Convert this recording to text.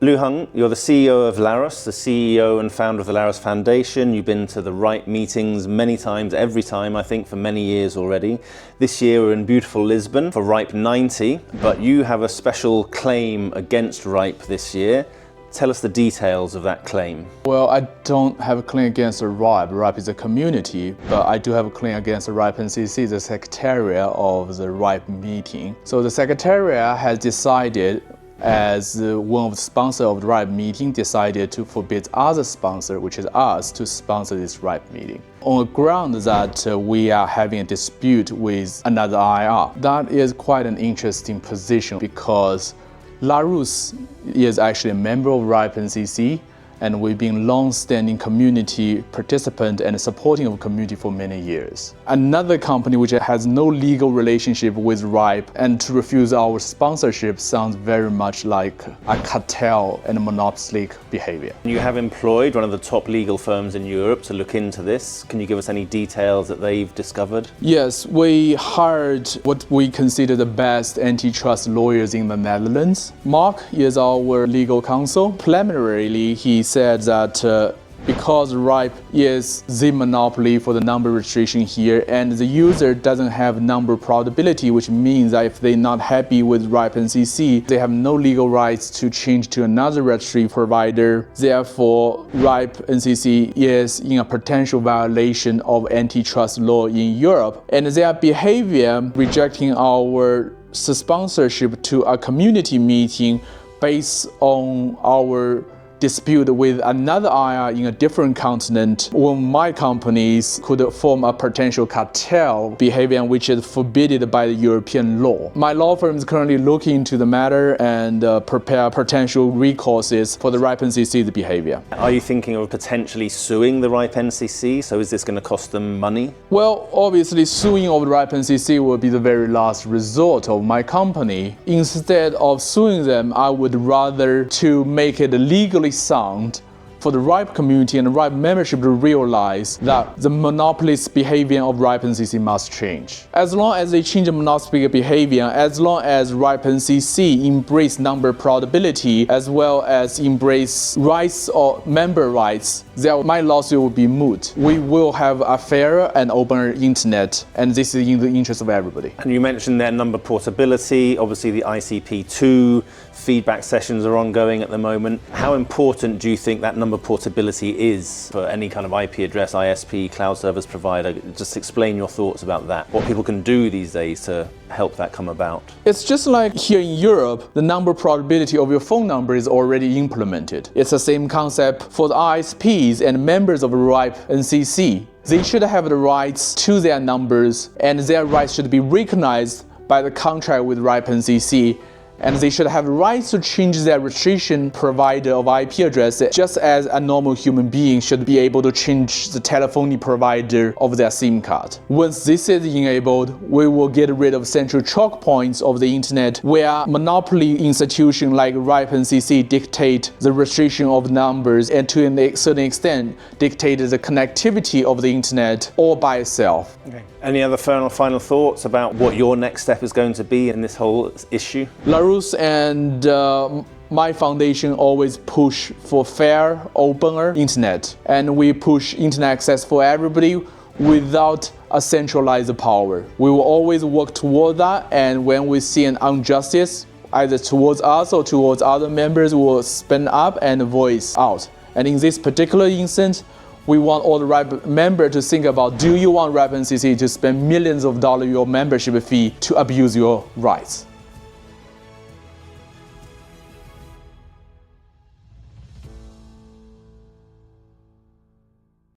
Lu Heng, you're the CEO of LARUS, the CEO and founder of the LARUS Foundation. You've been to the RIPE meetings many times, every time, I think, for many years already. This year we're in beautiful Lisbon for RIPE 90, but you have a special claim against RIPE this year. Tell us the details of that claim. Well, I don't have a claim against the RIPE. RIPE is a community, but I do have a claim against the RIPE NCC, the secretariat of the RIPE meeting. So the secretariat has decided, as one of the sponsors of the RIPE meeting, decided to forbid other sponsor, which is us, to sponsor this RIPE meeting, on the ground that we are having a dispute with another IR. That is quite an interesting position because LARUS is actually a member of RIPE NCC, and we've been long-standing community participant and supporting of community for many years. Another company which has no legal relationship with RIPE and to refuse our sponsorship sounds very much like a cartel and a monopolistic behavior. You have employed one of the top legal firms in Europe to look into this. Can you give us any details that they've discovered? Yes, we hired what we consider the best antitrust lawyers in the Netherlands. Mark is our legal counsel. Preliminarily, he said that because RIPE is the monopoly for the number registration here, and the user doesn't have number portability, which means that if they're not happy with RIPE NCC, they have no legal rights to change to another registry provider. Therefore, RIPE NCC is in a potential violation of antitrust law in Europe, and their behavior rejecting our sponsorship to a community meeting based on our dispute with another IR in a different continent, when my companies could form a potential cartel behavior which is forbidden by the European law. My law firm is currently looking into the matter and prepare potential recourses for the RIPE NCC's behavior. Are you thinking of potentially suing the RIPE NCC? So is this going to cost them money? Well, obviously suing of the RIPE NCC will be the very last resort of my company. Instead of suing them, I would rather to make it legally sound for the RIPE community and the RIPE membership to realize that the monopolist behavior of RIPE NCC must change. As long as they change the monopolistic behavior, as long as RIPE NCC embrace number portability, as well as embrace rights or member rights, then my lawsuit will be moot. We will have a fairer and opener internet, and this is in the interest of everybody. And you mentioned their number portability. Obviously the ICP2 feedback sessions are ongoing at the moment. How important do you think that number portability is for any kind of IP address, ISP, cloud service provider? Just explain your thoughts about that. What people can do these days to help that come about. It's just like here in Europe, the number portability of your phone number is already implemented. It's the same concept for the ISPs and members of RIPE NCC. They should have the rights to their numbers, and their rights should be recognized by the contract with RIPE NCC. And they should have rights to change their registration provider of IP address, just as a normal human being should be able to change the telephony provider of their SIM card. Once this is enabled, we will get rid of central choke points of the internet where monopoly institutions like RIPE NCC dictate the registration of numbers and to a certain extent dictate the connectivity of the internet all by itself. Okay. Any other final thoughts about what your next step is going to be in this whole issue? LARUS and my foundation always push for fair, opener internet, and we push internet access for everybody without a centralized power. We will always work toward that, and when we see an injustice, either towards us or towards other members, we will stand up and voice out. And in this particular instance, we want all the RIPE members to think about, do you want RIPE NCC to spend millions of dollars your membership fee to abuse your rights?